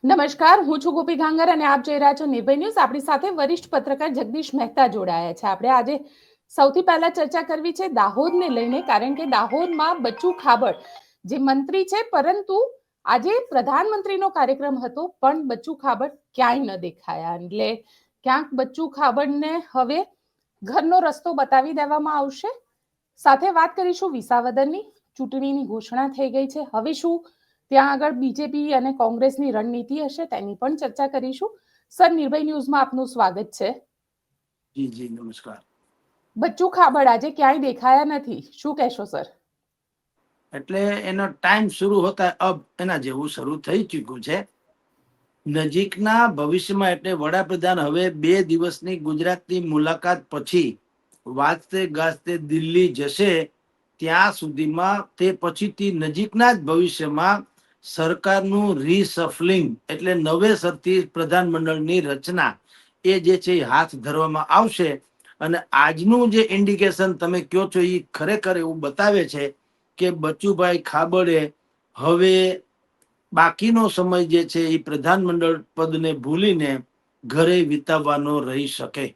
નમસ્કાર, હું છું ગોપી ગાંગર અને આપ જોઈ રહ્યા છો નિર્ભય ન્યૂઝ. આપણી સાથે વરિષ્ઠ પત્રકાર જગદીશ મહેતા જોડાયા છે. આપણે આજે સૌથી પહેલા ચર્ચા કરવી છે દાહોદને લઈને, કારણ કે દાહોદમાં બચ્ચુ ખાબડ જે મંત્રી છે, પરંતુ આજે પ્રધાનમંત્રીનો કાર્યક્રમ હતો પણ બચ્ચુ ખાબડ ક્યાંય ન દેખાયા. એટલે ક્યાંક બચ્ચુ ખાબડને હવે ઘરનો રસ્તો બતાવી દેવામાં આવશે. સાથે વાત કરીશું વિસાવદરની. ચૂંટણીની ઘોષણા થઈ ગઈ છે. હવે શું ત્યાં આગળ બીજેપી અને કોંગ્રેસની રણનીતિ હશે તેની પણ ચર્ચા કરીશું. સર, નિર્ભય ન્યૂઝમાં આપનું સ્વાગત છે. જી જી નમસ્કાર. બચ્ચુ ખાબડ આજે ક્યાંય દેખાયા નથી, શું કહેશો સર? એટલે એનો ટાઈમ શરૂ હોતા અબ એના જેવું શરૂ થઈ ચૂક્યું છે. નજીકના ભવિષ્યમાં એટલે વડાપ્રધાન હવે 2 દિવસની ગુજરાતની મુલાકાત પછી વાજતે ગાજતે દિલ્હી જશે. ત્યાં સુધીમાં તે પછીથી નજીકના જ ભવિષ્યમાં સરકારનું રીસફલિંગ એટલે નવેસરથી પ્રધાનમંડળની રચના એ જે છે હાથ ધરવામાં આવશે. અને આજનું જે ઇન્ડિકેશન તમે કહો છો એ ખરેખર એવું બતાવે છે કે બચ્ચુભાઈ ખાબડે હવે બાકીનો સમય જે છે એ પ્રધાનમંડળ પદને ભૂલીને ઘરે વિતાવવાનો રહી શકે.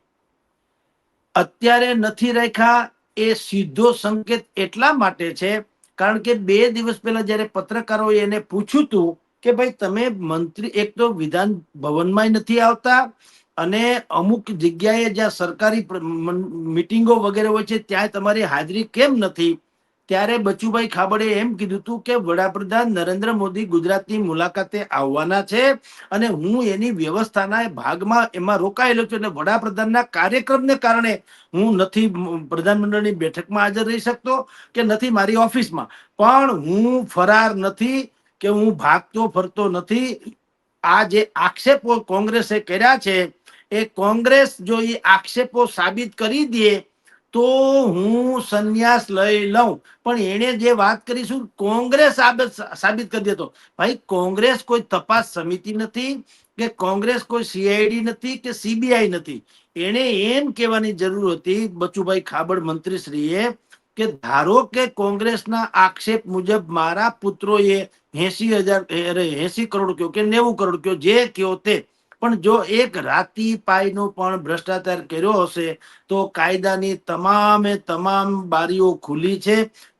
અત્યારે નથી રાખ્યા એ સીધો સંકેત એટલા માટે છે કારણ કે 2 દિવસ પહેલા જયારે પત્રકારોએ એને પૂછ્યું હતું કે ભાઈ તમે મંત્રી એક તો વિધાન ભવનમાં નથી આવતા અને અમુક જગ્યાએ જ્યાં સરકારી મિટિંગો વગેરે હોય છે ત્યાં તમારી હાજરી કેમ નથી, ત્યારે બચુભાઈ ખાબડે એમ કીધું હતું કે વડાપ્રધાન નરેન્દ્ર મોદી ગુજરાતની મુલાકાતે આવવાના છે અને હું એની વ્યવસ્થાના ભાગમાં એમાં રોકાયેલો છું અને વડાપ્રધાનના કાર્યક્રમને કારણે હું નથી પ્રધાનમંડળની બેઠકમાં હાજર રહી શકતો કે નથી મારી ઓફિસમાં, પણ હું ફરાર નથી કે હું ભાગતો ફરતો નથી. આ જે આક્ષેપો કોંગ્રેસે કર્યા છે એ કોંગ્રેસ જો એ આક્ષેપો સાબિત કરી દે તો હું સંન્યાસ લઈ લઉં. પણ એને જે વાત કરીશું કોંગ્રેસ સાબિત કરી દેતો. ભાઈ, કોંગ્રેસ કોઈ તપાસ સમિતિ નથી કે કોંગ્રેસ કોઈ સીઆઈડી નથી કે સીબીઆઈ નથી. એને એમ કહેવાની જરૂર હતી બચુભાઈ ખાબડ મંત્રીશ્રીએ કે ધારો કે કોંગ્રેસના આક્ષેપ મુજબ મારા પુત્રોએ 80 કરોડ કયો કે 90 કરોડ કયો જે કયો તે, પણ જો એક રાતી પાઈનો પણ ભ્રષ્ટાચાર કર્યો હશે તો કાયદાની તમામે તમામ બારીઓ ખુલ્લી છે.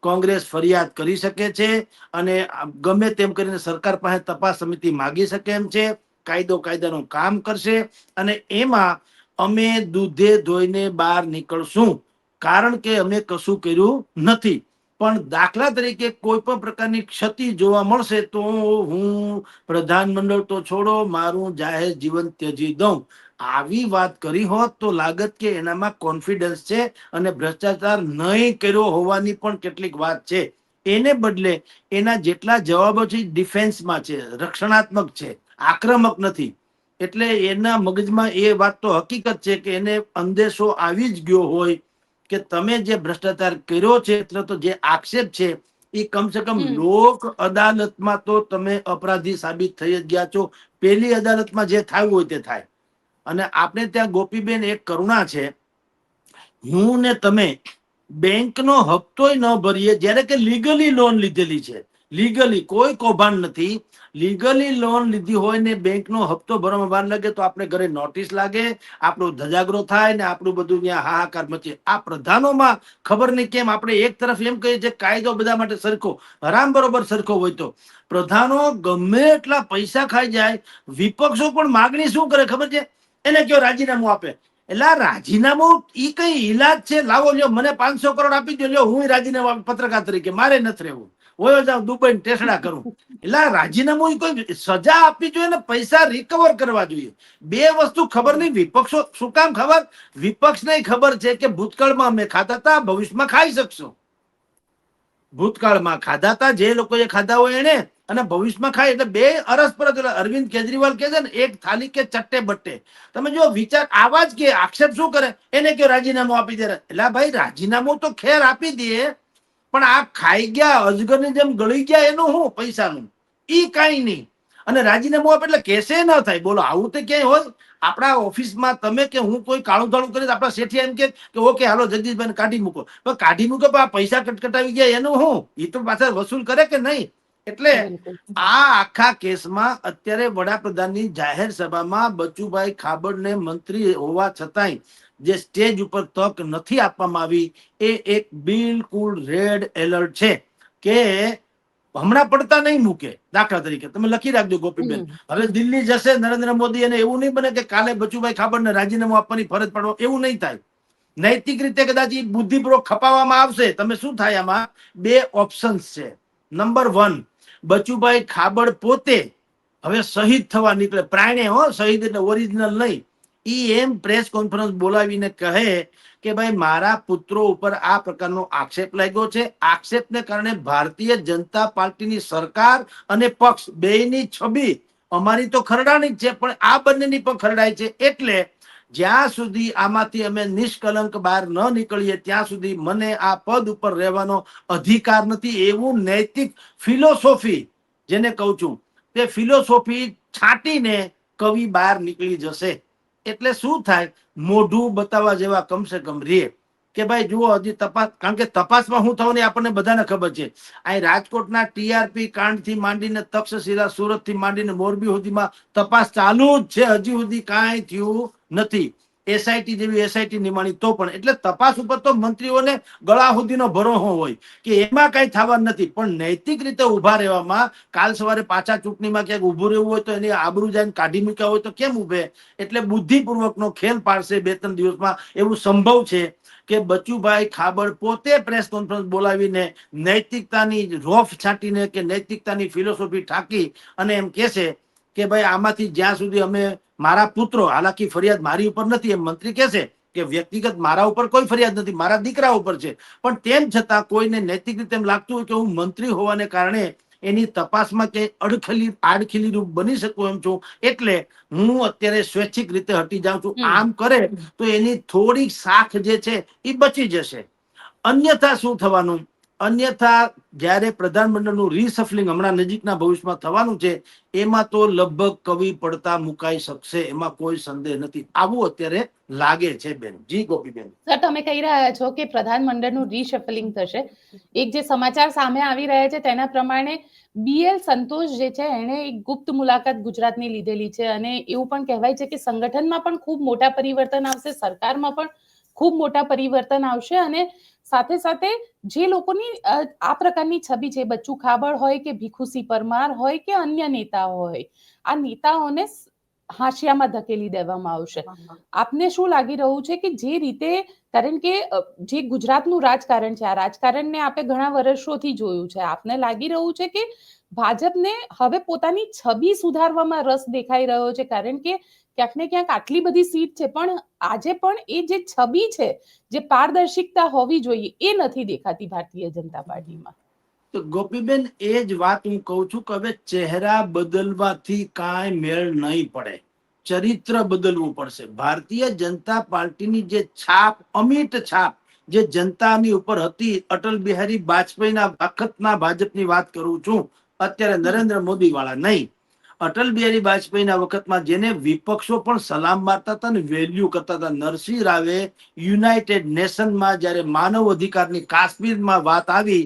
કોંગ્રેસ ફરિયાદ કરી શકે છે અને ગમે તેમ કરીને સરકાર પાસે તપાસ સમિતિ માગી શકે એમ છે. કાયદાનું કામ કરશે અને એમાં અમે દૂધે ધોઈને બહાર નીકળશું કારણ કે અમે કશું કર્યું નથી. પણ દાખલા તરીકે કોઈ પણ પ્રકારની ક્ષતિ જોવા મળશે તો હું પ્રધાનમંડળ તો છોડો મારું જાહેર જીવન ત્યજી દઉં. આવી વાત કરી હોત તો લાગત કે એનામાં કોન્ફિડન્સ છે અને ભ્રષ્ટાચાર નહીં કર્યો હોવાની પણ કેટલીક વાત છે. એને બદલે એના જેટલા જવાબો છે ડિફેન્સમાં છે, રક્ષણાત્મક છે, આક્રમક નથી. એટલે એના મગજમાં એ વાત તો હકીકત છે કે એને અંદેશો આવી જ ગયો હોય કે તમે જે ભ્રષ્ટાચાર કર્યો છે એટલે તો જે આક્ષેપ છે એ કમસે કમ લોક અદાલતમાં તો તમે અપરાધી સાબિત થઈ જ ગયા છો. પેલી અદાલતમાં જે થયું હોય તે થાય. અને આપણે ત્યાં ગોપીબેન એક કરુણા છે, હું ને તમે બેંકનો હપ્તોય ન ભરીએ જ્યારે કે લીગલી લોન લીધેલી છે, લીગલી કોઈ કૌભાંડ નથી, લીગલી લોન લીધી હોય ને બેંકનો હપ્તો ભરવામાં વાર લાગે તો આપણે ઘરે નોટિસ લાગે, આપણો ધજાગરો થાય ને આપણું બધું ત્યાં હાહાકાર મચે. આ પ્રધાનોમાં ખબર નહીં કેમ આપણે એક તરફ એમ કહીએ છીએ કાયદો બધા માટે સરખો, હરામ બરોબર સરખો હોય તો પ્રધાનો ગમે એટલા પૈસા ખાઈ જાય, વિપક્ષો પણ માગણી શું કરે ખબર છે, એને કયો રાજીનામું આપે. એટલે રાજીનામું ઈ કઈ ઈલાજ છે? લાવો લ્યો મને 500 કરોડ આપી દો, લ્યો હું રાજીનામું પત્રકાર તરીકે મારે નથી રહેવું, હોય જાવ દુબઈ ટેસડા કરું. એટલે રાજીનામું કોઈ સજા આપવી જોઈએ ને પૈસા રિકવર કરવા જોઈએ. બે વસ્તુ ખબર નહીં વિપક્ષો શું કામ ખબર? વિપક્ષને ખબર છે કે ભૂતકાળમાં અમે ખાતા હતા, ભવિષ્યમાં ખાઈ શકશો. ભૂતકાળમાં ખાધા હતા જે લોકોએ ખાધા હોય એને, અને ભવિષ્યમાં ખાય એટલે બે અરસપરસ. અરવિંદ કેજરીવાલ કે છે ને એક થાલી કે ચટ્ટે બટ્ટે. તમે જો વિચાર આવા જ કે આક્ષેપ શું કરે, એને કયો રાજીનામું આપી દે. એટલે ભાઈ રાજીનામું તો ખેર આપી દે, પણ આ ખાઈ ગયા અજગરની જેમ ગળી ગયા એનું શું પૈસાનું ઈ કઈ નહીં. અને રાજીનામું આપે એટલે કેસે ન થાય. બોલો આવું તો ક્યાંય હોય? આપણા ઓફિસમાં તમે કે હું કોઈ કાળું ધાળું કરી આપણા શેઠિયા એમ કે ઓકે હાલો જગદીશભાઈ કાઢી મૂકો, પણ કાઢી મૂકો આ પૈસા કટકટાવી ગયા એનું શું? એ તો પાછા વસૂલ કરે કે નહીં? એટલે બિલકુલ. આ આખા કેસમાં અત્યારે વડાપ્રધાનની જાહેર સભામાં બચુભાઈ ખાબડને મંત્રી હોવા છતાંય જે સ્ટેજ ઉપર તક નથી આપવામાં આવી, એ એક બિલકુલ રેડ એલર્ટ છે કે હમણાં પડતા નહીં મૂકે. દાખલા તરીકે તમે લખી રાખજો ગોપીબેન, હવે દિલ્હી જશે નરેન્દ્ર મોદી, અને એવું નહીં બને કે કાલે બચુભાઈ ખાબડને રાજીનામું આપવાની ફરજ પડો, એવું નહીં થાય. નૈતિક રીતે કદાચ બુદ્ધિપૂર્વક ખપાવવામાં આવશે. તમે શું થાય, આમાં બે ઓપ્શન્સ છે. નંબર 1, બચુભાઈ ખાબડ પોતે હવે શહીદ થવા નીકળે, પ્રાણે શહીદ એટલે ઓરિજિનલ નહીં, ઈ એમ પ્રેસ કોન્ફરન્સ બોલાવીને કહે કે ભાઈ મારા પુત્રો ઉપર આ પ્રકારનો આક્ષેપ લાગ્યો છે, આક્ષેપને કારણે ભારતીય જનતા પાર્ટીની સરકાર અને પક્ષ બેયની છબી અમારી તો ખરડાની જ છે, પણ આ બંનેની પણ ખરડાય છે. એટલે જ્યાં સુધી આમાંથી અમે નિષ્કલંક બહાર ન નીકળીએ ત્યાં સુધી મને આ પદ ઉપર રહેવાનો અધિકાર નથી. એવું નૈતિક ફિલોસોફી જેને કહું છું, તે ફિલોસોફી છાંટીને કવિ બહાર નીકળી જશે. એટલે શું થાય, મોઢું બતાવવા જેવા કમસે કમ રે કે ભાઈ જુઓ હજી તપાસ, કારણ કે તપાસમાં શું થવાની આપણને બધાને ખબર છે. અહીં રાજકોટના ટીઆરપી કાંડ થી માંડીને તક્ષશિલા, સુરત થી માંડીને મોરબી સુધીમાં તપાસ ચાલુ જ છે, હજી સુધી કાંઈ થયું નથી. એસઆઈટી જેવી એસઆઈટી નિમાણી તો પણ, એટલે તપાસ ઉપર તો મંત્રીઓને ગળા સુધીનો ભરોસો હોય કે એમાં કઈ થવાનું નથી. પણ નૈતિક રીતે ઉભા રહેવામાં, કાલ સવારે પાછા ચૂંટણીમાં ક્યાંક ઉભું રહેવું હોય તો એની આબરૂ જાઈને કાઢી મૂક્યા હોય તો કેમ ઉભે? એટલે બુદ્ધિપૂર્વકનો ખેલ પાડશે 2-3 દિવસમાં, એવું સંભવ છે કે બચુભાઈ ખાબડ પોતે પ્રેસ કોન્ફરન્સ બોલાવીને નૈતિકતાની રોફ છાંટીને કે નૈતિકતાની ફિલોસોફી ઠાકી અને એમ કહેશે કે ભાઈ આમાંથી જ્યાં સુધી અમે મારા પુત્રો, હાલાકી ફરિયાદ મારી ઉપર નથી, એમ મંત્રી કહેશે કે વ્યક્તિગત મારા ઉપર કોઈ ફરિયાદ નથી, મારા દીકરા ઉપર છે, પણ તેમ છતાં કોઈને નૈતિક રીતે એમ લાગતું હોય કે હું મંત્રી હોવાને કારણે એની તપાસમાં ક્યાંય આડખીલી રૂપ બની શકું એમ છું, એટલે હું અત્યારે સ્વૈચ્છિક રીતે હટી જાઉં છું. આમ કરે તો એની થોડીક શાખ જે છે એ બચી જશે. અન્યથા શું થવાનું? અન્યથા જ્યારે પ્રધાનમંડળનું રીસફલિંગ હમણાં નજીકના ભવિષ્યમાં થવાનું છે, એમાં તો લગભગ કવિ પડતા મુકાઈ શકશે, એમાં કોઈ સંદેહ નથી. આવું અત્યારે લાગે છે બેન. જી ગોપીબેન. સર, તમે કહી રહ્યા છો કે પ્રધાનમંડળનું રીશફલિંગ થશે. એક જે સમાચાર સામે આવી રહ્યા છે તેના પ્રમાણે BL સંતોષ જે છે એને એક ગુપ્ત મુલાકાત ગુજરાતની લીધેલી છે, અને એવું પણ કહેવાય છે કે સંગઠનમાં પણ ખૂબ મોટા પરિવર્તન આવશે, સરકારમાં પણ ખૂબ મોટા પરિવર્તન આવશે, અને સાથે સાથે જે લોકોની આ પ્રકારની છબી છે, બચ્ચુ ખાબડ હોય કે ભીખુસિંહ પરમાર હોય કે અન્ય નેતાઓ હોય, આ નેતાઓને હાશિયામાં ધકેલી દેવામાં આવશે. આપને શું લાગી રહ્યું છે કે જે રીતે, કારણ કે જે ગુજરાતનું રાજકારણ છે, આ રાજકારણને આપણે ઘણા વર્ષોથી જોયું છે, આપને લાગી રહ્યું છે કે ભાજપને હવે પોતાની છબી સુધારવામાં રસ દેખાઈ રહ્યો છે, કારણ કે ક્યાંક ને ક્યાંક આટલી બધી સીટ છે પણ આજે પણ એ જે છબી છે, જે પારદર્શિકતા હોવી જોઈએ, એ નથી દેખાતી ભારતીય જનતા પાર્ટીમાં. તો ગોપીબેન, એ જ વાત હું કહું છું કે હવે ચહેરા બદલવાથી કાંઈ મેળ નહીં પડે, ચરિત્ર બદલવું પડશે. ભારતીય જનતા પાર્ટીની જે છાપ, અમિટ છાપ જે જનતાની ઉપર હતી, અટલ બિહારી વાજપેયીના વખતના ભાજપની વાત કરું છું, અત્યારે નરેન્દ્ર મોદી વાળા નહીં. અટલ બિહારી વાજપેયીના વખતમાં જેને વિપક્ષો પણ સલામ મારતા હતા ને વેલ્યુ કરતા હતા. નરસિંહ રાવે યુનાઇટેડ નેશનમાં જ્યારે માનવ અધિકારની કાશ્મીરમાં વાત આવી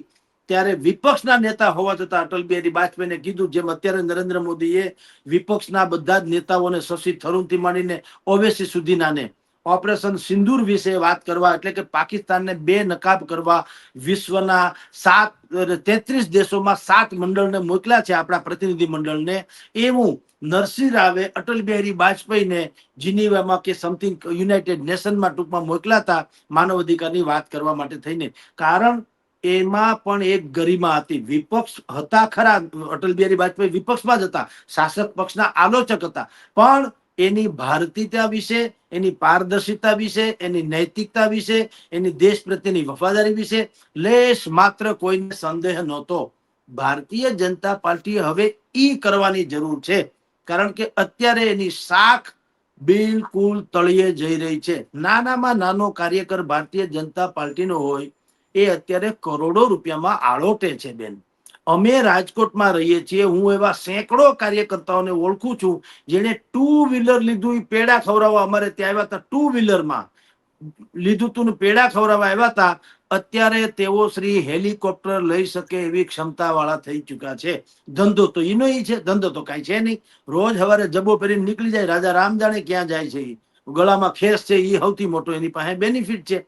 ત્યારે વિપક્ષના નેતા હોવા છતાં અટલ બિહારી વાજપેયીને કીધું, જેમ અત્યારે નરેન્દ્ર મોદીએ વિપક્ષના બધા જ નેતાઓને, શશી થરૂરથી માંડીને ઓવેસી સુધીનાને ઓપરેશન સિંદૂર વિશે વાત કરવા, એટલે કે પાકિસ્તાનને બેનકાબ કરવા, વિશ્વના 33 દેશોમાં 7 મંડળને મોકલ્યા છે, આપણા પ્રતિનિધિ મંડળને. એવું નરસિંહ રાવે અટલ બિહારી વાજપેયીને જીનીવામાં કે સમથિંગ યુનાઇટેડ નેશનમાં ટૂંકમાં મોકલ્યા હતા માનવ અધિકારની વાત કરવા માટે થઈને. કારણ એમાં પણ એક ગરિમા હતી. વિપક્ષ હતા ખરા, અટલ બિહારી વાજપેયી વિપક્ષમાં જ હતા, શાસક પક્ષના આલોચક હતા, પણ એની ભારતીયતા વિશે, એની પારદર્શિતા વિશે, એની નૈતિકતા વિશે, એની દેશ પ્રત્યેની વફાદારી વિશે લેશ માત્ર કોઈને સંદેહ નહોતો. ભારતીય જનતા પાર્ટીએ હવે ઈ કરવાની જરૂર છે, કારણ કે અત્યારે એની શાખ બિલકુલ તળિયે જઈ રહી છે. નાનામાં નાનો કાર્યકર ભારતીય જનતા પાર્ટીનો હોય એ અત્યારે કરોડો રૂપિયામાં આળોટે છે બેન. અમે રાજકોટમાં રહીએ છીએ, હું એવા સેંકડો કાર્યકર્તાઓને ઓળખું છું જેને 2 વ્હીલર લીધું, પેડા ખવડાવવા અમારે ત્યાં આવ્યા હતા, 2 વ્હીલરમાં લીધું તું, પેડા ખવડાવવા આવ્યા હતા, અત્યારે તેઓ શ્રી હેલિકોપ્ટર લઈ શકે એવી ક્ષમતા વાળા થઈ ચુક્યા છે. ધંધો તો ઈનો ઈ છે, ધંધો તો કઈ છે નહીં. રોજ સવારે જબો પહેરીને નીકળી જાય, રાજા રામ જાણે ક્યાં જાય છે. ગળામાં ખેસ છે, એ સૌથી મોટો એની પાસે બેનિફિટ છે.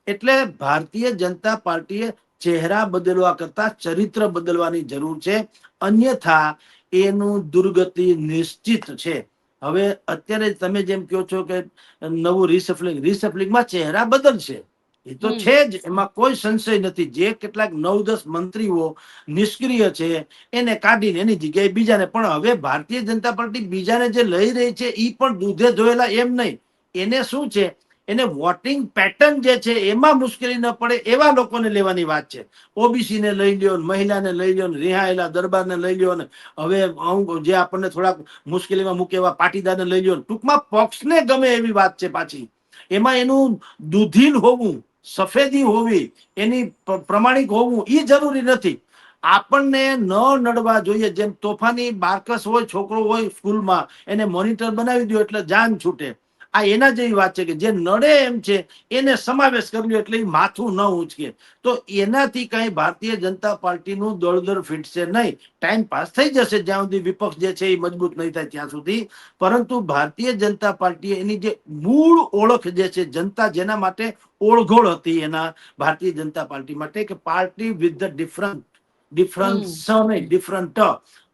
એટલે ભારતીય જનતા પાર્ટીએ ચહેરા બદલવા કરતા ચરિત્ર બદલવાની જરૂર છે, અન્યથા એનું દુર્ગતિ નિશ્ચિત છે. હવે અત્યારે તમે જેમ કહો છો કે નવું રિસફલિંગમાં ચહેરા બદલશે, એ તો છે જ, એમાં કોઈ સંશય નથી. જે કેટલાક 9-10 મંત્રીઓ નિષ્ક્રિય છે એને કાઢીને એની જગ્યાએ બીજાને, પણ હવે ભારતીય જનતા પાર્ટી બીજાને જે લઈ રહી છે એ પણ દૂધે ધોયેલા એમ નહીં. એને શું છે, એને વોટિંગ પેટર્ન જે છે એમાં મુશ્કેલી ન પડે એવા લોકોને લેવાની વાત છે. ઓબીસી ને લઈ લ્યો, મહિલાને લઈ લ્યો, રિહાયેલા દરબારને લઈ લ્યો, ને હવે જે આપણને થોડાક મુશ્કેલીમાં મૂકે એવા પાટીદારને લઈ લ્યો. ટૂંકમાં પક્ષને ગમે એવી વાત છે. પાછી એમાં એનું દુધીન હોવું, સફેદી હોવી, એની પ્રમાણિક હોવું એ જરૂરી નથી. આપણને ન નડવા જોઈએ. જેમ તોફાની બારકસ હોય, છોકરો હોય સ્કૂલમાં, એને મોનિટર બનાવી દો એટલે જાન છૂટે. આ એના જેવી વાત છે કે જે નડે એમ છે એને સમાવેશ કર્યો એટલે એ માથું ન ઉંચકે. તો એનાથી કઈ ભારતીય જનતા પાર્ટીનું દળદર ફીટશે નહીં. ટાઈમ પાસ થઈ જશે જ્યાં સુધી વિપક્ષ જે છે એ મજબૂત નહીં થાય ત્યાં સુધી. પરંતુ ભારતીય જનતા પાર્ટી એની જે મૂળ ઓળખ જે છે, જનતા જેના માટે ઓળઘોળ હતી એના ભારતીય જનતા પાર્ટી માટે, કે પાર્ટી વિથ ધ ડિફરન્ટ,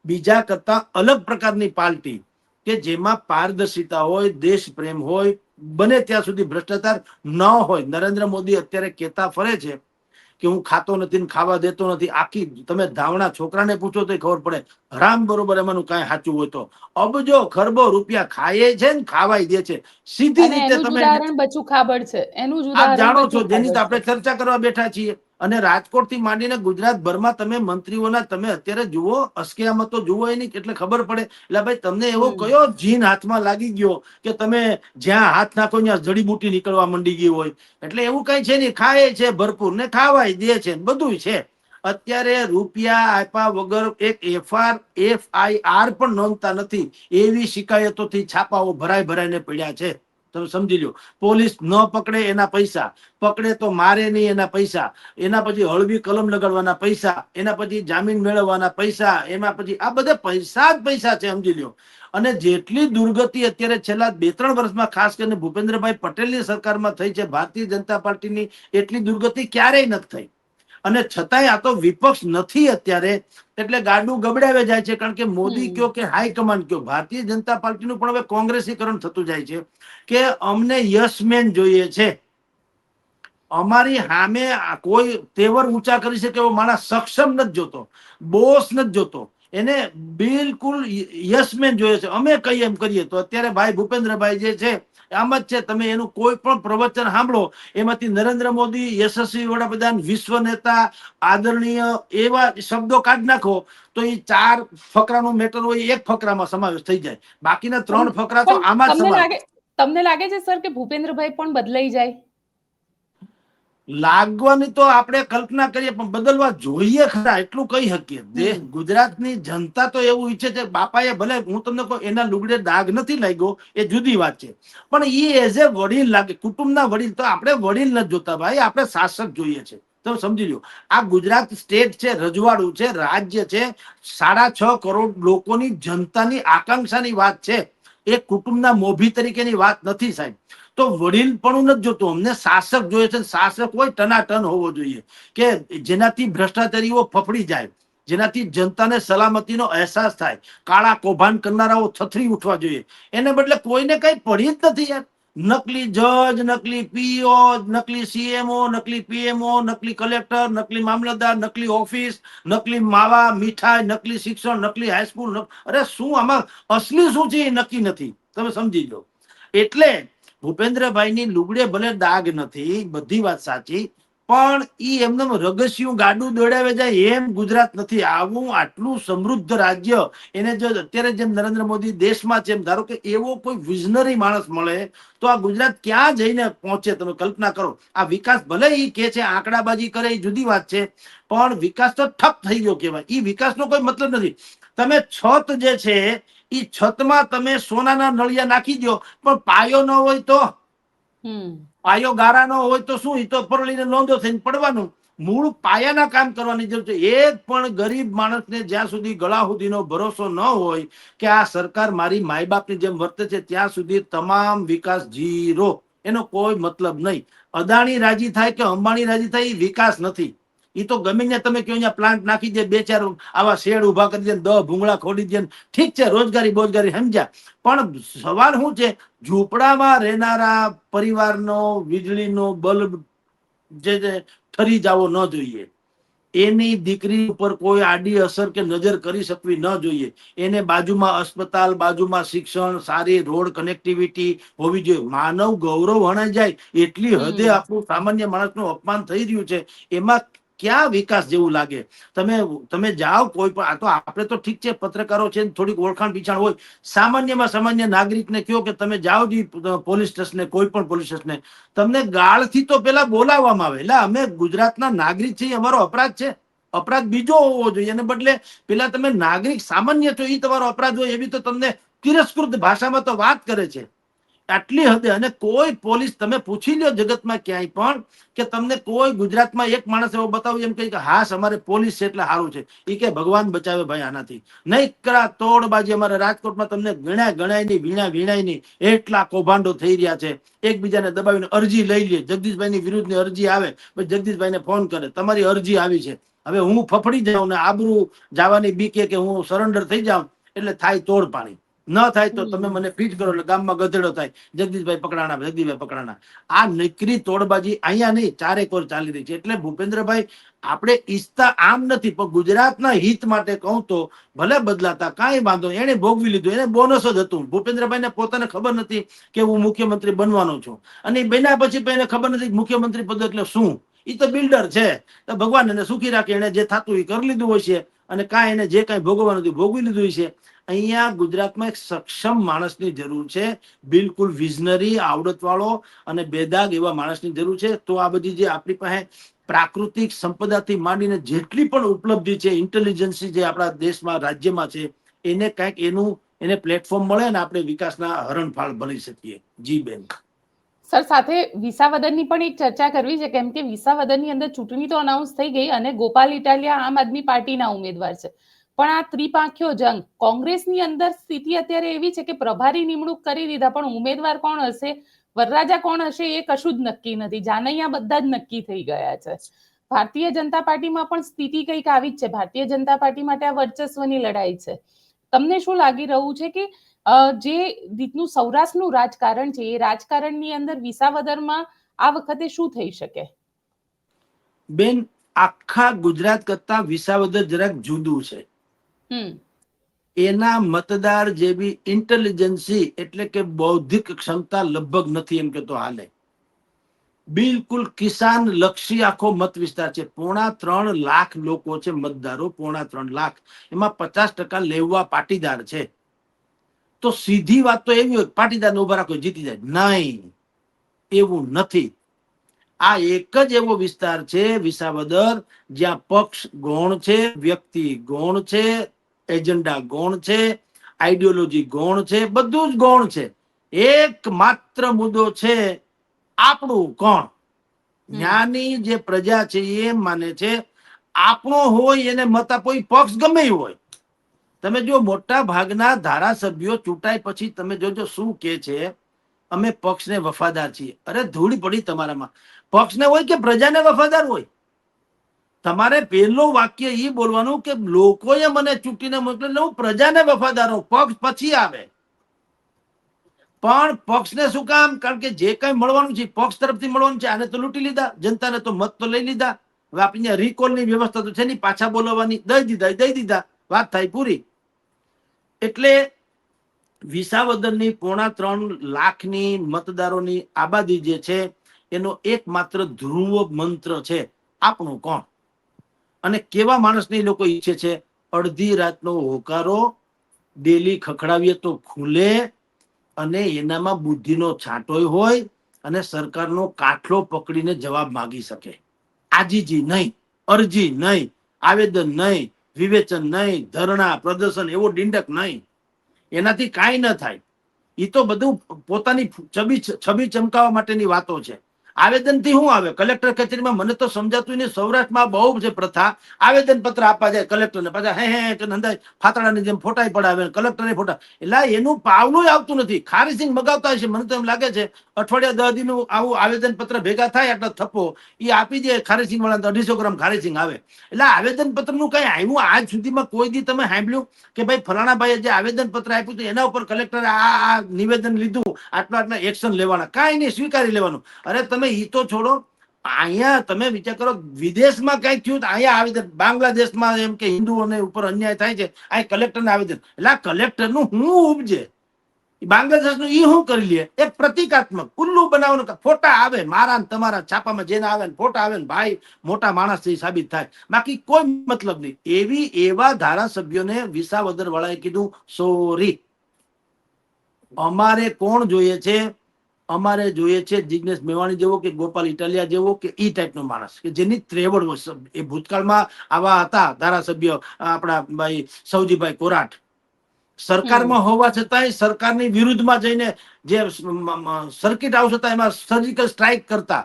બીજા કરતા અલગ પ્રકારની પાર્ટી, કે જેમાં પારદર્શિતા હોય, દેશ પ્રેમ હોય, બને ત્યાં સુધી ભ્રષ્ટાચાર ન હોય. નરેન્દ્ર મોદી અત્યારે કહેતા ફરે છે કે હું ખાતો નથી ને ખાવા દેતો નથી. આખી તમે ધાવણા છોકરાને પૂછો તો ખબર પડે હરામ બરોબર એમાંનું કાંઈ સાચું હોય તો. અબજો ખરબો રૂપિયા ખાય છે ને ખાવાય દે છે. સીધી અને રીતે એનું જ તમે ઉદાહરણ બચુ ખાબડ છે. એનું જ આપ ઉદાહરણ જાણો છો, બચુ જેની તો ખાબડ આપણે છે. ચર્ચા કરવા બેઠા છીએ. અને રાજકોટ થી માંડીને ગુજરાતભરમાં તમે મંત્રીઓના તમે અત્યારે જુઓ, અસ્કિયામતો જુઓ એની એટલે ખબર પડે. એટલે ભાઈ તમને એવો કયો જીન હાથમાં લાગી ગયો કે તમે જ્યાં હાથ નાખો ત્યાં જડીબુટી નીકળવા માંડી ગઈ હોય. એટલે એવું કઈ છે નહીં, ખાય છે ભરપૂર ને ખાવાય દે છે, બધું છે. અત્યારે રૂપિયા આપ્યા વગર એક FIR પણ નોંધતા નથી એવી શિકાયતોથી છાપાઓ ભરાઈને પડ્યા છે. તમે સમજી લો. પોલીસ ન પકડે એના પૈસા, પકડે તો મારે નહીં એના પૈસા, એના પછી હળવી કલમ લગાડવાના પૈસા, એના પછી જામીન મેળવવાના પૈસા, એના પછી આ બધા પૈસા જ પૈસા છે, સમજી લો. અને જેટલી દુર્ગતિ અત્યારે છેલ્લા 2-3 વર્ષમાં ખાસ કરીને ભૂપેન્દ્રભાઈ પટેલની સરકારમાં થઈ છે ભારતીય જનતા પાર્ટીની, એટલી દુર્ગતિ ક્યારેય નથી થઈ. અને છતાંય આ તો વિપક્ષ નથી અત્યારે, એટલે ગાડું ગબડાવે જાય છે. કારણ કે મોદી કયો કે હાઈકમાન્ડ કયો, ભારતીય જનતા પાર્ટીનું પણ હવે કોંગ્રેસીકરણ થતું જાય છે કે અમને યસમેન જોઈએ છે. અમારી સામે કોઈ તેવર ઊંચા કરી શકે એવો માણસ સક્ષમ નથી જોતો, બોસ નથી જોતો. એને બિલકુલ યસમેન જોઈએ છે. અમે કહીએ એમ કરીએ. તો અત્યારે ભાઈ ભૂપેન્દ્રભાઈ જે છે આમ જ છે. તમે એનું કોઈ પણ પ્રવચન સાંભળો એમાંથી નરેન્દ્ર મોદી યશસ્વી વડાપ્રધાન, વિશ્વ નેતા, આદરણીય એવા શબ્દો કાઢ નાખો તો એ 4 ફકરાનું મેટર હોય, 1 ફકરામાં સમાવેશ થઈ જાય. બાકીના 3 ફકરા તો આમાં જ સમાવેશ. તમને લાગે છે સર કે ભૂપેન્દ્રભાઈ પણ બદલાઈ જાય? લાગવાની તો આપણે કલ્પના કરીએ, પણ બદલવા જોઈએ ખરા એટલું કહી શકીએ. દેશ ગુજરાતની જનતા તો એવું ઈચ્છે છે. બાપાએ ભલે, હું તમને કહું, એના લુગડે દાગ નથી લાગ્યો એ જુદી વાત છે, પણ એ એઝ એ વડીલ લાગે, કુટુંબના વડીલ. તો આપણે વડીલ નથી જોતા ભાઈ, આપણે શાસક જોઈએ છે. તમે સમજી લો. આ ગુજરાત સ્ટેટ છે, રજવાડું છે, રાજ્ય છે, 6.5 કરોડ લોકોની જનતાની આકાંક્ષાની વાત છે. એ કુટુંબના મોભી તરીકેની વાત નથી સાહેબ. તો વડીલ પણ નથી જોતું, અમને શાસક જોઈએ છે. શાસક હોય ટનાટન હોવો જોઈએ, કે જેનાથી ભ્રષ્ટાચારીઓ ફફડી જાય, જેનાથી જનતાને સલામતીનો અહેસાસ થાય. કાળા કૌભાંડ કરનારાઓ થથરી ઉઠવા જોઈએ. એને બદલે કોઈને કઈ પડી જ નથી યાર. નકલી જજ, નકલી પીઓ, નકલી CMO, નકલી PMO, નકલી કલેક્ટર, નકલી મામલતદાર, નકલી ઓફિસ, નકલી માવા મીઠાઈ, નકલી શિક્ષણ, નકલી હાઈસ્કૂલ. અરે શું આમાં અસલી શું છે એ નક્કી નથી. તમે સમજી લો. એટલે ભૂપેન્દ્રભાઈની લુગડે ભલે દાગ નથી, બધી વાત સાચી, પણ ઈ એમને રગસ્યું ગાડું દોડાવે જાય એમ ગુજરાત નથી. આવું આટલું સમૃદ્ધ રાજ્ય, એને જો અત્યારે જેમ નરેન્દ્ર મોદી દેશમાં છે, એમ ધારો કે એવો કોઈ વિઝનરી માણસ મળે તો આ ગુજરાત ક્યાં જઈને પહોંચે. તમે કલ્પના કરો. આ વિકાસ ભલે ઈ કે છે, આંકડાબાજી કરે એ જુદી વાત છે, પણ વિકાસ તો ઠપ થઈ ગયો કહેવાય. ઈ વિકાસનો કોઈ મતલબ નથી. તમે છત જે છે ઈ છતમાં તમે સોનાના નળિયા નાખી દો, પણ પાયો ન હોય તો પાયો ગારાનો હોય તો શું, એ તો પરળીને લોંદો થઈને પડવાનું. મૂળ પાયાના કામ કરવાની જરૂર છે. એક પણ ગરીબ માણસને જ્યાં સુધી ગળા સુધીનો ભરોસો ન હોય કે આ સરકાર મારી માય બાપની જેમ વર્તે છે, ત્યાં સુધી તમામ વિકાસ ઝીરો, એનો કોઈ મતલબ નહીં. અદાણી રાજી થાય કે અંબાણી રાજી થાય એ વિકાસ નથી. એ તો ગમે ત્યાં તમે કહો અહીંયા પ્લાન્ટ નાખી દે, 2-4 આવા શેડ ઉભા કરી દે, 10 ભૂંગળા ખોડી દે, ઠીક છે, રોજગારી બોજગારી સમજ્યા. પણ સવાલ શું છે, ઝૂંપડામાં રહેનારા પરિવારનો વીજળીનો બલ્બ જે ઠરી જવો ન જોઈએ. એની દીકરી ઉપર કોઈ આડી અસર કે નજર કરી શકવી ન જોઈએ. એને બાજુમાં અસ્પતાલ, બાજુમાં શિક્ષણ, સારી રોડ કનેક્ટિવિટી હોવી જોઈએ. માનવ ગૌરવ હણાઈ જાય એટલી હદે આપણું સામાન્ય માણસનું અપમાન થઈ રહ્યું છે. એમાં ક્યાં વિકાસ જેવું લાગે? તમે જાઓ કોઈ પણ, આ તો આપણે તો ઠીક છે પત્રકારો છે, થોડીક ઓળખાણ પીછાણ હોય. સામાન્યમાં સામાન્ય નાગરિકને કહો કે તમે જાઓ જી પોલીસ સ્ટેશને, કોઈ પણ પોલીસ સ્ટેશને, તમને ગાળથી તો પેલા બોલાવવામાં આવે. એટલે અમે ગુજરાતના નાગરિક છીએ, અમારો અપરાધ છે. અપરાધ બીજો હોવો જોઈએ, એને બદલે પેલા તમે નાગરિક સામાન્ય છો એ તમારો અપરાધ હોય એવી તો તમને તિરસ્કૃત ભાષામાં તો વાત કરે છે આટલી હદે. અને કોઈ પોલીસ, તમે પૂછી લો જગતમાં ક્યાંય પણ કે તમને કોઈ ગુજરાતમાં એક માણસ એવો બતાવ્યું એમ કે હા અમારે પોલીસ છે એટલે સારું છે, એ કે ભગવાન બચાવે ભાઈ આનાથી. નહીં કરા તોડબાજી અમારે રાજકોટમાં તમને ગણાય નહીં, વીણાય નહીં, એટલા કૌભાંડો થઈ રહ્યા છે. એકબીજાને દબાવીને અરજી લઈ લે. જગદીશભાઈની વિરુદ્ધની અરજી આવે, જગદીશભાઈને ફોન કરે, તમારી અરજી આવી છે. હવે હું ફફડી જાઉં ને આબરૂ જવાની બીકે કે હું સરેન્ડર થઈ જાઉં એટલે થાય તોડ પાણી. ન થાય તો તમે મને ફીટ કરો એટલે ગામમાં ગધેડો થાય, જગદીશભાઈ પકડાણા, જગદીશભાઈ પકડાણા. આ નકરી તોડબાજી અહીંયા નહીં, ચારેકોર ચાલી રહી છે. એટલે ભૂપેન્દ્રભાઈ, આપણે ઈચ્છતા આમ નથી, પણ ગુજરાતના હિત માટે કહું તો ભલે બદલાતા કાંઈ વાંધો. એને ભોગવી લીધું, એને બોનસ જ હતું. ભૂપેન્દ્રભાઈને પોતાને ખબર નથી કે હું મુખ્યમંત્રી બનવાનો છું, અને બન્યા પછી એને ખબર નથી મુખ્યમંત્રી પદ એટલે શું. એ તો બિલ્ડર છે, તો ભગવાન એને સુખી રાખે. એને જે થતું એ કરી લીધું હોય છે, અને કાંઈ એને જે કાંઈ ભોગવવાનું હતું ભોગવી લીધું હોય છે. અહીંયા ગુજરાતમાં એક સક્ષમ માણસની જરૂર છે, બિલકુલ વિઝનરી, આવડતવાળો અને બેદાગ એવા માણસની જરૂર છે. તો આ બધી જે આપણી પાસે પ્રાકૃતિક સંપદાથી માંડીને જેટલી પણ ઉપલબ્ધિ છે, ઇન્ટેલિજન્સી જે આપણા દેશમાં રાજ્યમાં છે, એને કંઈક એને પ્લેટફોર્મ મળે ને આપણે વિકાસના હરણફાળ બની શકીએ. જી બેન. સર, સાથે વિસાવદરની પણ એક ચર્ચા કરવી છે, કેમ કે વિસાવદરની અંદર ચૂંટણી તો અનાઉન્સ થઈ ગઈ અને ગોપાલ ઇટાલિયા આમ આદમી પાર્ટીના ઉમેદવાર છે. પણ આ ત્રિપાંખ્યો જંગ, કોંગ્રેસની અંદર સ્થિતિ અત્યારે એવી છે કે પ્રભારી નિમણૂક કરી દીધા, પણ ઉમેદવાર કોણ હશે, વરરાજા કોણ હશે, એ કશું જ નક્કી નથી. જાનૈયા બધા જ નક્કી થઈ ગયા છે. ભારતીય જનતા પાર્ટીમાં પણ સ્થિતિ કંઈક આવી જ છે. ભારતીય જનતા પાર્ટી માટે આ વર્ચસ્વની લડાઈ છે. તમને શું લાગી રહ્યું છે કે જે રીતનું સૌરાષ્ટ્રનું રાજકારણ છે, એ રાજકારણની અંદર વિસાવદરમાં આ વખતે શું થઈ શકે? બેન, આખા ગુજરાત કરતા વિસાવદર જરાક જુદું છે. એના મતદાર જેવી ઇન્ટેલિજન્સી એટલે કે બૌદ્ધિક ક્ષમતા લગભગ નથી એમ કે તો હાલે. બિલકુલ કિસાન લક્ષી આખો મત વિસ્તાર છે. 3.25 લાખ લોકો છે મતદારો, 3.25 લાખ. એમાં 50% લેવા પાટીદાર છે. તો સીધી વાત તો એવી હોય પાટીદાર ને ઉભા રાખો જીતી જાય, નહીં, એવું નથી. આ એક જ એવો વિસ્તાર છે વિસાવદર જ્યાં પક્ષ ગૌણ છે, વ્યક્તિ ગૌણ છે, એજન્ડા ગૌણ છે, આઈડિયોલોજી ગૌણ છે, બધું જ ગૌણ છે. એક માત્ર મુદ્દો છે, આપણું કોણ. જ્ઞાની જે પ્રજા છે એ માને છે આપણો હોય એને મત આપો, પક્ષ ગમે હોય. તમે જો મોટા ભાગના ધારાસભ્યો ચૂંટાય પછી તમે જોજો શું કે છે, અમે પક્ષને વફાદાર છીએ. અરે ધૂળ પડી તમારામાં. પક્ષને હોય કે પ્રજાને વફાદાર હોય? તમારે પહેલું વાક્ય એ બોલવાનું કે લોકોએ મને ચૂંટીને મોકલેલો, હું પ્રજાને વફાદાર હોઉં, પક્ષ પછી આવે. પણ પક્ષને શું કામ? કારણ કે જે કઈ મળવાનું છે પક્ષ તરફથી મળવાનું છે. આને તો લૂંટી લીધા, જનતાને તો મત તો લઈ લીધા. હવે આપણી રિકોલની વ્યવસ્થા તો છે નહીં, પાછા બોલાવવાની, દઈ દીધા, વાત થાય પૂરી. એટલે વિસાવદરની 3.25 લાખની મતદારોની આબાદી જે છે એનો એકમાત્ર ધ્રુવ મંત્ર છે, આપણું કોણ. અને કેવા માણસને લોકો ઈચ્છે છે? અડધી રાતનો હોકારો, ડેલી ખખડાવીએ તો ખુલે, અને એનામાં બુદ્ધિનો છાંટોય હોય, અને સરકારનો કાઠલો પકડીને જવાબ માંગી શકે. આજીજી નહીં, અરજી નહીં, આવેદન નહીં, વિવેચન નહીં, ધરણા પ્રદર્શન એવો ડીંડક નહીં. એનાથી કાંઈ ન થાય. એ તો બધું પોતાની છબી ચમકાવવા માટેની વાતો છે. આવેદનથી શું આવે? કલેક્ટર કચેરીમાં મને તો સમજાતું નહીં. સૌરાષ્ટ્રમાં બહુ છે પ્રથા, આવેદન પત્ર આપવા જાય કલેક્ટરને, પાછા હે કે નંદાય ફાતડાની જેમ ફોટા પડાવે, કલેક્ટરે ફોટા, એટલે એનું પાવલું આવતું નથી. ખારીસિંગ મગાવતા હશે, મને તો એમ લાગે છે અઠવાડિયા 10 દિનનું આવું આવેદન પત્ર ભેગા થાય એટલે થપ્પો એ આપી દે ખારીસિંગ વાળા, 250 ગ્રામ ખારીસિંગ આવે. એટલે આવેદન પત્ર નું કઈ આવ્યું આજ સુધીમાં કોઈ દી તમે સાંભળ્યું કે ભાઈ ફલાણા ભાઈએ જે આવેદન પત્ર આપ્યું હતું એના ઉપર કલેક્ટરે આ નિવેદન લીધું, આટલા એક્શન લેવાના? કાંઈ નહીં, સ્વીકારી લેવાનું. અરે તમે ઈ તો છોડો, અહીંયા તમે વિચાર કરો, વિદેશમાં કઈ થયું અહીંયા આવેદન, બાંગ્લાદેશમાં એમ કે હિન્દુઓને ઉપર અન્યાય થાય છે, અહીં કલેક્ટરને આવેદન. એટલે આ કલેક્ટરનું હું ઉપજે? બાંગ્લાદેશનું ઈ શું કરી લે? એક પ્રતિકાત્મક ઉલ્લુ બનાવવાનું, ફોટા આવે મારા તમારા છાપામાં જેને આવે ને ફોટા આવે ને ભાઈ મોટા માણસ સાબિત થાય, બાકી કોઈ મતલબ નહીં. એવા ધારાસભ્યોને વિસાવદર વાળાએ કીધું સોરી, અમારે કોણ જોઈએ છે? અમારે જોઈએ છે જિગ્નેશ મેવાણી જેવો કે ગોપાલ ઇટાલિયા જેવો કે ઈ ટાઈપનો માણસ કે જેની ત્રેવડ હોય. એ ભૂતકાળમાં આવા હતા ધારાસભ્ય આપણા ભાઈ સૌજીભાઈ કોરાટ, સરકારમાં હોવા છતાંય સરકારની વિરુદ્ધમાં જઈને જે સર્કિટ હાઉસ હતા એમાં સર્જિકલ સ્ટ્રાઇક કરતા,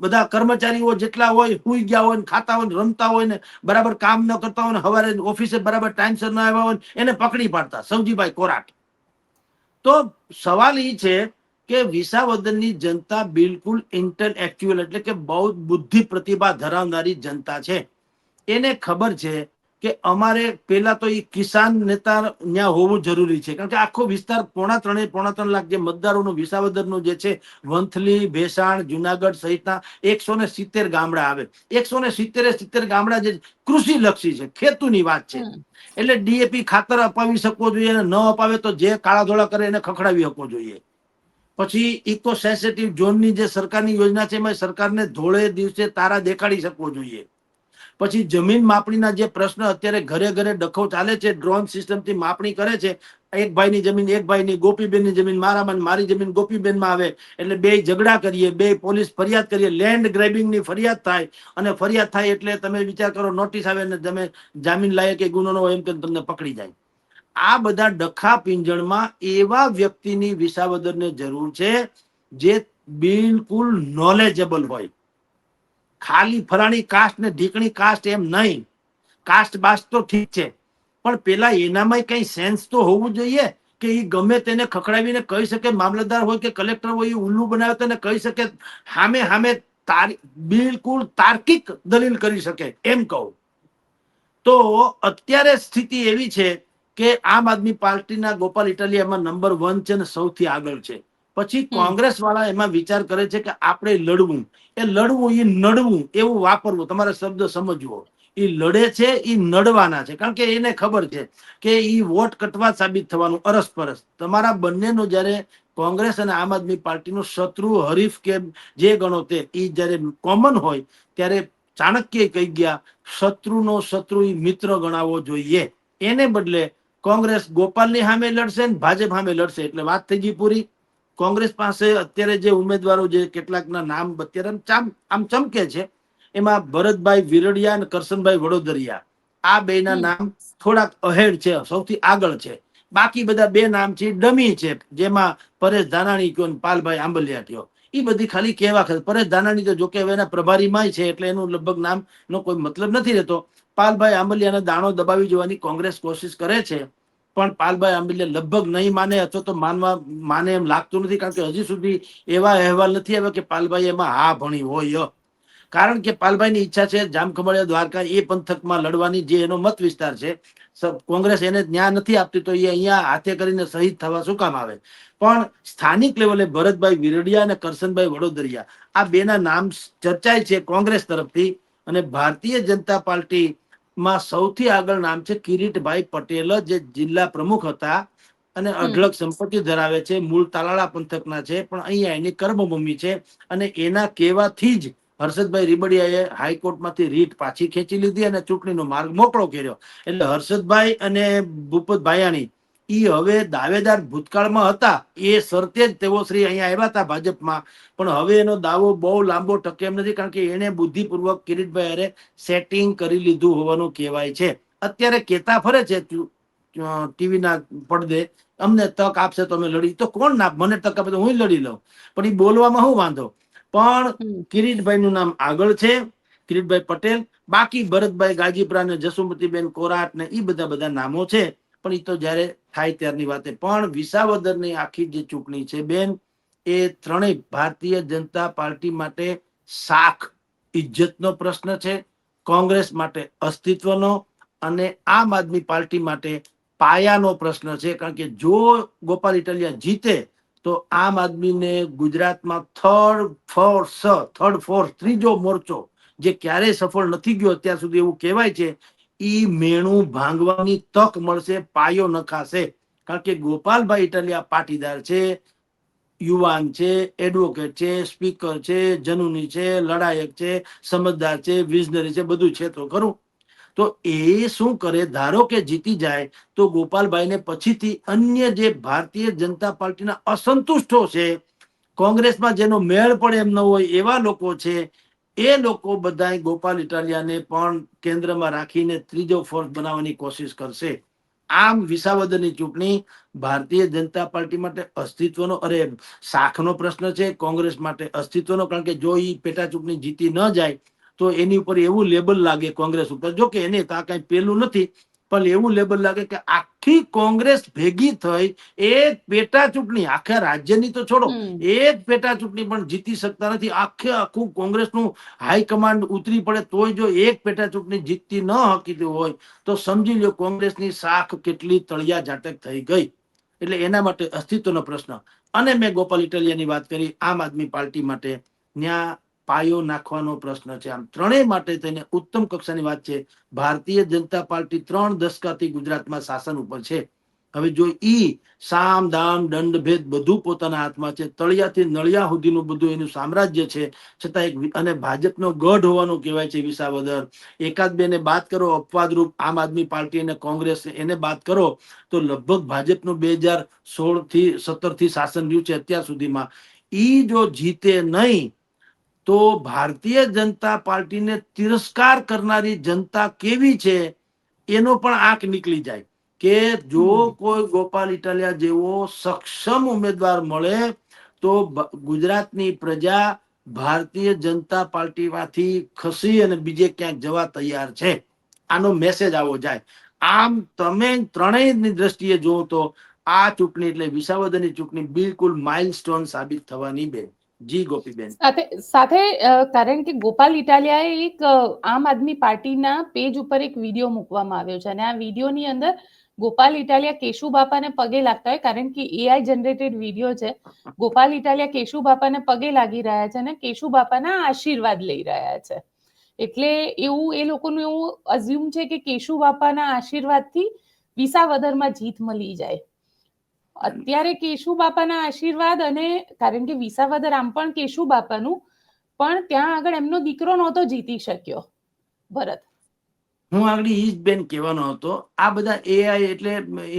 બધા કર્મચારીઓ જેટલા હોય સુઈ ગયા હોય, ખાતા હોય, રમતા હોય ને બરાબર કામ ન કરતા હોય, સવારે ઓફિસે બરાબર ટાઈમસર ન આવ્યા હોય એને પકડી પાડતા, સૌજીભાઈ કોરાટ. તો સવાલ એ છે કે વિસાવદરની જનતા બિલકુલ ઇન્ટેલેક્ચ્યુઅલ એટલે કે બહુ બુદ્ધિ પ્રતિભા ધરાવનારી જનતા છે. એને ખબર છે કે અમારે પેલા તો એ કિસાન નેતા ત્યાં હોવું જરૂરી છે, કારણ કે આખો વિસ્તાર 3.5 લાખ જે મતદારોનું વિસાવદરનું જે છે, વંથલી, ભેસાણ, જુનાગઢ સહિતના 170 ગામડા આવે. 170 ગામડા જે કૃષિ લક્ષી છે, ખેતુની વાત છે. એટલે ડીએપી ખાતર અપાવી શકવો જોઈએ, અને ન અપાવે તો જે કાળા ધોળા કરે એને ખખડાવી શકવો જોઈએ. પછી ઇકો સેન્સિટિવ ઝોનની જે સરકારની યોજના છે એમાં સરકારને ધોળે દિવસે તારા દેખાડી શકવો જોઈએ. પછી જમીન માપણીના જે પ્રશ્ન અત્યારે ઘરે ઘરે ડખો ચાલે છે, ડ્રોન સિસ્ટમથી માપણી કરે છે, એક ભાઈની જમીન એક ભાઈની, ગોપીબેનની જમીન મારામાં, મારી જમીન ગોપીબેનમાં આવે એટલે બે ઝઘડા કરીએ, બે પોલીસ ફરિયાદ કરીએ, લેન્ડ ગ્રેબિંગની ફરિયાદ થાય, અને ફરિયાદ થાય એટલે તમે વિચાર કરો નોટિસ આવે ને તમે જામીન લાયક કે ગુનો ન હોય એમ કે તમને પકડી જાય. આ બધા ડખા પિંજણમાં એવા વ્યક્તિની વિસાવદરને જરૂર છે જે બિલકુલ નોલેજેબલ હોય. ખાલી ફલાણી કાસ્ટ ને ઢીકણી કાસ્ટ એમ નહીં, કાસ્ટ બાસ્ટ તો ઠીક છે, પણ પેલા એનામાં કઈ સેન્સ તો હોવું જોઈએ કે એ ગમે તેને ખખડાવીને કહી શકે, મામલતદાર હોય કે કલેક્ટર હોય એ ઉલ્લુ બનાવે તેને કહી શકે, સામે સામે બિલકુલ તાર્કિક દલીલ કરી શકે, એમ કહું તો અત્યારે સ્થિતિ એવી છે કે આમ આદમી પાર્ટીના ગોપાલ ઇટાલિયામાં નંબર 1 છે ને સૌથી આગળ છે. પછી કોંગ્રેસ વાળા એમાં વિચાર કરે છે કે આપણે લડવું, એ લડવું એ નડવું એવું વાપરવું, તમારે શબ્દ સમજવો. એ લડે છે એ નડવાના છે, કારણ કે એને ખબર છે કે એ વોટ કટવા સાબિત થવાનું અરસપરસ. તમારા બંનેનો જયારે કોંગ્રેસ અને આમ આદમી પાર્ટીનો શત્રુ હરીફ કે જે ગણો તે એ જયારે કોમન હોય ત્યારે ચાણક્ય કહી ગયા શત્રુનો શત્રુ એ મિત્ર ગણાવવો જોઈએ. એને બદલે કોંગ્રેસ ગોપાલની સામે લડશે ને ભાજપ સામે લડશે, એટલે વાત થઈ ગઈ પૂરી. કોંગ્રેસ પાસે અત્યારે જે ઉમેદવારો જે કેટલાકના નામ અત્યારે આમ ચમકે છે એમાં ભરતભાઈ વિરડિયા અને કરશનભાઈ વડોદરિયા, આ બેના નામ થોડાક અહેડ છે, સૌથી આગળ છે. બાકી બધા બે નામ છે ડમી છે, જેમાં પરેશ ધાનાણી કયો પાલભાઈ આંબલિયા કયો, એ બધી ખાલી કહેવા ખાતર. પરેશ ધાનાણી તો જોકે હવે એના પ્રભારીમાં છે એટલે એનું લગભગ નામનો કોઈ મતલબ નથી રહેતો. પાલભાઈ આંબલિયાને દાણો દબાવી જવાની કોંગ્રેસ કોશિશ કરે છે, પણ પાલભાઈ આંબલિયા લગભગ નહીં માને, અથવા તો માને એમ લાગતું નથી, કારણ કે હજી સુધી એવા અહેવાલ નથી આવ્યા કે પાલભાઈ એમાં હા ભણી હોય. કારણ કે પાલભાઈની ઈચ્છા છે જામખંભાળિયા દ્વારકા એ પંથકમાં લડવાની, જે એનો મત વિસ્તાર છે. કોંગ્રેસ એને ન્યાય નથી આપતી તો એ અહીંયા હાથે કરીને શહીદ થવા શું કામ આવે. પણ સ્થાનિક લેવલે ભરતભાઈ વિરડિયા અને કરશનભાઈ વડોદરિયા, આ બેના નામ ચર્ચાય છે કોંગ્રેસ તરફથી. અને ભારતીય જનતા પાર્ટીમાં સૌથી આગળ નામ છે કિરીટભાઈ પટેલ, જે જિલ્લા પ્રમુખ હતા અને અઢળક સંપત્તિ ધરાવે છે, મૂળ તાલાળા પંથકના છે, પણ અહીંયા એની કર્મભૂમિ છે. અને એના કહેવાથી જ હર્ષદભાઈ રીબડિયાએ હાઈકોર્ટમાંથી રીટ પાછી ખેંચી લીધી અને ચૂંટણીનો માર્ગ મોકળો કર્યો. એટલે હર્ષદભાઈ અને ભૂપત ભાયાણી ઈ હવે દાવેદાર ભૂતકાળમાં હતા એ શરતે જ તેઓ શ્રી અહીંયા આવ્યા હતા ભાજપમાં, પણ હવે એનો દાવો બહુ લાંબો ટકે એમ નથી, કારણ કે એને બુદ્ધિપૂર્વક કિરીટભાઈ અરે સેટિંગ કરી લીધું હોવાનું કહેવાય છે. અત્યારે કેતા ફરે છે ટીવીના પડદે, અમને તક આપશે તો અમે લડી, તો કોણ ના મને તક આપે તો હું લડી લઉં, પણ એ બોલવામાં શું વાંધો. પણ હમ. કિરીટભાઈ નું નામ આગળ છે, કિરીટભાઈ પટેલ. બાકી ભરતભાઈ ગાજીપરા ને જસુમતીબેન કોરાટ ને એ બધા નામો છે, પણ એ તો જયારે થાય ત્યારની વાતે. પણ વિસાવદરની આખી જે ચૂંટણી છે બેન, એ ત્રણેય ભારતીય જનતા પાર્ટી માટે શાખ ઇજ્જતનો પ્રશ્ન છે, કોંગ્રેસ માટે અસ્તિત્વનો, અને આમ આદમી પાર્ટી માટે પાયાનો પ્રશ્ન છે. કારણ કે જો ગોપાલ ઇટાલિયા જીતે તો આમ આદમીને ગુજરાતમાં થર્ડ ફોર્થ ત્રીજો મોરચો જે ક્યારેય સફળ નથી ગયો અત્યાર સુધી એવું કહેવાય છે, ઈ મેણું ભાંગવાની તક મળશે, પાયો નખાશે. કારણ કે ગોપાલભાઈ ઇટાલિયા પાટીદાર છે, યુવાન છે, એડવોકેટ છે, સ્પીકર છે, જનુની છે, લડાયક છે, સમજદાર છે, વિઝનરી છે, બધું છે તો ખરું. તો એ શું કરે, ધારો કે જીતી જાય તો ગોપાલભાઈને પછીથી અન્ય જે ભારતીય જનતા પાર્ટીના અસંતુષ્ટો છે, કોંગ્રેસમાં જેનો મેળ પડે એમ ન હોય એવા લોકો છે, એ લોકો બધા ગોપાલ ઇટાલિયાને પણ કેન્દ્રમાં રાખીને ત્રીજો ફોર્સ બનાવવાની કોશિશ કરશે. આમ વિસાવદરની ચૂંટણી ભારતીય જનતા પાર્ટી માટે અસ્તિત્વનો શાખનો પ્રશ્ન છે, કોંગ્રેસ માટે અસ્તિત્વનો. કારણ કે જો એ પેટા ચૂંટણી જીતી ન જાય તો એની ઉપર એવું લેબલ લાગે કોંગ્રેસ ઉપર, જો કે એને તો આ કઈ પેલું નથી, પણ એવું લેબલ લાગે કે આખી કોંગ્રેસ ભેગી થઈ એક પેટા ચૂંટણી, આખા રાજ્યની તો છોડો, હમ. એક પેટા ચૂંટણી પણ જીતી શકતા નથી. આખું કોંગ્રેસનું હાઈકમાન્ડ ઉતરી પડે તોય જો એક પેટા ચૂંટણી જીતતી ન હકીતી હોય તો સમજી લો કોંગ્રેસની શાખ કેટલી તળિયા ઝાટક થઈ ગઈ. એટલે એના માટે અસ્તિત્વનો પ્રશ્ન. અને મેં ગોપાલ ઇટાલિયાની વાત કરી, આમ આદમી પાર્ટી માટે ત્યાં પાયો નાખવાનો પ્રશ્ન છે. આમ ત્રણેય માટે થઈને ઉત્તમ કક્ષાની વાત છે. ભારતીય જનતા પાર્ટી 3 દશકાથી ગુજરાતમાં શાસન ઉપર છે. હવે જો ઈ સામ દામ દંડ ભેદ બધું પોતાના હાથમાં છે, તળિયાથી નળિયા સુધીનું બધું એનું સામ્રાજ્ય છે, છતાં અને ભાજપનો ગઢ હોવાનું કહેવાય છે વિસાવદર. એકાદ બે ને બાદ કરો અપવાદરૂપ આમ આદમી પાર્ટી અને કોંગ્રેસ, એને બાદ કરો તો લગભગ ભાજપનું 2016 થી 17 થી શાસન રહ્યું છે અત્યાર સુધીમાં. ઈ જો જીતે નહીં તો ભારતીય જનતા પાર્ટીને તિરસ્કાર કરનારી જનતા કેવી છે એનો પણ આંક નીકળી જાય. કે જો કોઈ ગોપાલ ઇટાલિયા જેવો સક્ષમ ઉમેદવાર મળે તો ગુજરાતની પ્રજા ભારતીય જનતા પાર્ટીમાંથી ખસી અને બીજે ક્યાંક જવા તૈયાર છે. આનો મેસેજ આવો જાય. આમ તમે ત્રણેયની દ્રષ્ટિએ જુઓ તો આ ચૂંટણી એટલે વિસાવદરની ચૂંટણી બિલકુલ માઇલસ્ટોન સાબિત થવાની બેન. જી ગોપીબેન. સાથે સાથે કારણ કે ગોપાલ ઇટાલિયાએ એક આમ આદમી પાર્ટીના પેજ ઉપર એક વિડીયો મૂકવામાં આવ્યો છે, અને આ વિડીયોની અંદર ગોપાલ ઇટાલિયા કેશુબાપાને પગે લાગતા હોય, કારણ કે એઆઈ જનરેટેડ વિડીયો છે. ગોપાલ ઇટાલિયા કેશુબાપાને પગે લાગી રહ્યા છે અને કેશુબાપાના આશીર્વાદ લઈ રહ્યા છે. એટલે એવું એ લોકોનું એવું અઝ્યુમ છે કે કેશુબાપાના આશીર્વાદથી વિસાવદરમાં જીત મળી જાય. અત્યારે કેશુબાપાના આશીર્વાદ, અને કારણ કે વિસાવદર આમ પણ કેશુબાપાનું, પણ ત્યાં આગળ એમનો દીકરો નહોતો જીતી શક્યો ભરત. હું આગળ ઈ જ બેન કહેવાનો હતો, આ બધા એઆઈ એટલે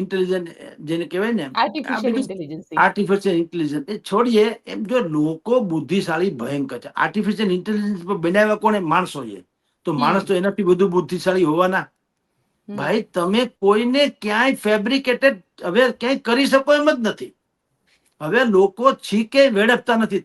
ઇન્ટેલિજન્ટ જેને કહેવાય ને, આ આર્ટિફિશિયલ બધું ઇન્ટેલિજન્સ. આર્ટિફિશિયલ ઇન્ટેલિજન્સ એ છોડીએ. એમ જો લોકો બુદ્ધિશાળી ભયંકર છે. આર્ટિફિશિયલ ઇન્ટેલિજન્સ બનાવ્યા કોને? માણસોએ. તો માણસ તો એનાથી વધુ બુદ્ધિશાળી હોવાના. ભાઈ તમે કોઈને ક્યાંય ફેબ્રિકેટેડ હવે ક્યાંય કરી શકો એમ જ નથી. હવે લોકો છીકે વેડપતા નથી.